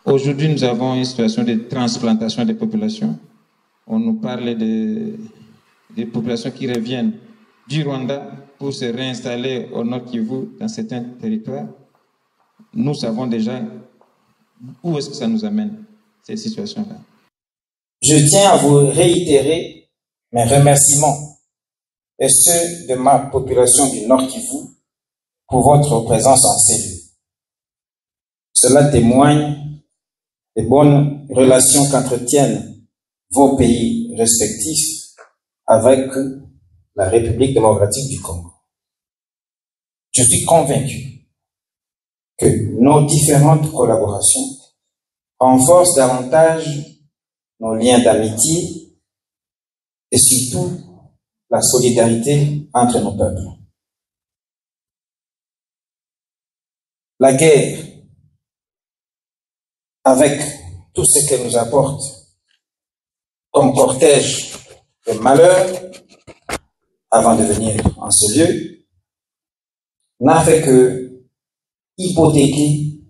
Aujourd'hui, nous avons une situation de transplantation des populations. On nous parle des populations qui reviennent du Rwanda pour se réinstaller au Nord Kivu, dans certains territoires. Nous savons déjà où est-ce que ça nous amène, cette situation-là. Je tiens à vous réitérer mes remerciements et ceux de ma population du Nord Kivu pour votre présence en cellule. Cela témoigne des bonnes relations qu'entretiennent vos pays respectifs avec la République démocratique du Congo. Je suis convaincu que nos différentes collaborations renforcent davantage nos liens d'amitié et surtout la solidarité entre nos peuples. La guerre, avec tout ce qu'elle nous apporte comme cortège de malheur avant de venir en ce lieu, n'a fait que hypothéquer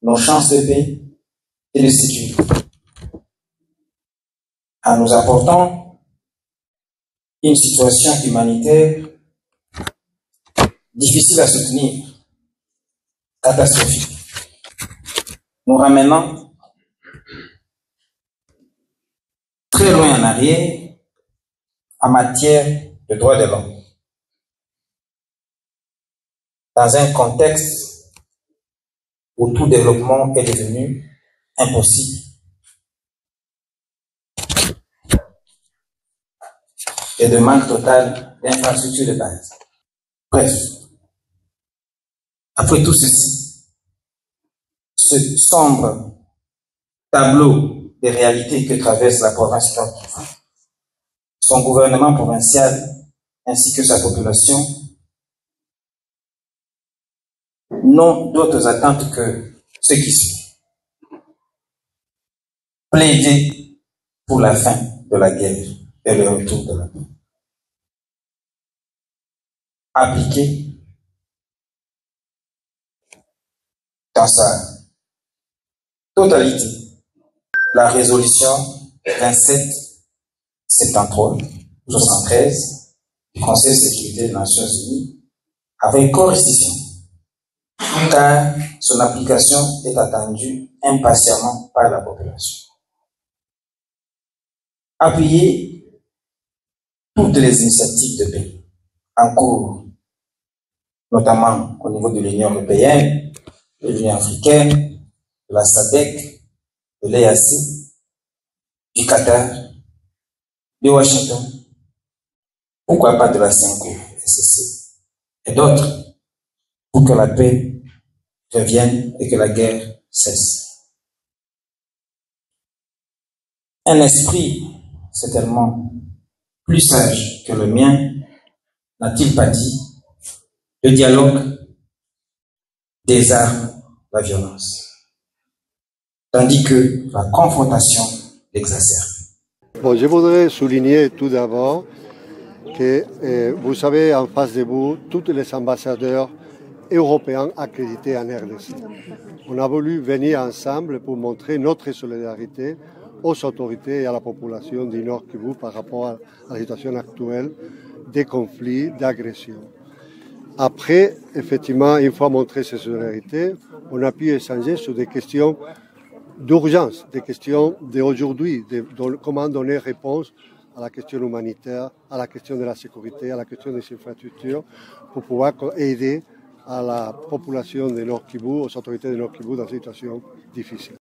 nos chances de paix et de sécurité. En nous apportant une situation humanitaire difficile à soutenir, catastrophique, nous ramenant très loin en arrière en matière de droits de l'homme. Dans un contexte où tout développement est devenu impossible. Et de manque total d'infrastructures de base. Bref, après tout ceci, ce sombre tableau des réalités que traverse la province Nord Kivu, son gouvernement provincial ainsi que sa population n'ont d'autres attentes que ce qui suit. Plaider pour la fin de la guerre et le retour de la paix. Appliquer dans sa totalité la résolution 2773 du Conseil de sécurité des Nations Unies avec coercition, car son application est attendue impatiemment par la population. Appuyer toutes les initiatives de paix en cours, notamment au niveau de l'Union européenne, de l'Union africaine, de la SADC, de l'EAC, du Qatar, de Washington, pourquoi pas de la CENCO-SCC et d'autres, pour que la paix revienne et que la guerre cesse. Un esprit certainement plus sage que le mien n'a-t-il pas dit: le dialogue désarme la violence, tandis que la confrontation l'exacerbe. Bon, je voudrais souligner tout d'abord que vous avez en face de vous tous les ambassadeurs européens accrédités en RDC. On a voulu venir ensemble pour montrer notre solidarité aux autorités et à la population du Nord Kivu par rapport à la situation actuelle des conflits, d'agressions. Après, effectivement, une fois montré ces solidarités, on a pu échanger sur des questions d'urgence, des questions d'aujourd'hui, comment donner réponse à la question humanitaire, à la question de la sécurité, à la question des infrastructures, pour pouvoir aider à la population de Nord Kivu, aux autorités de Nord Kivu dans une situation difficile.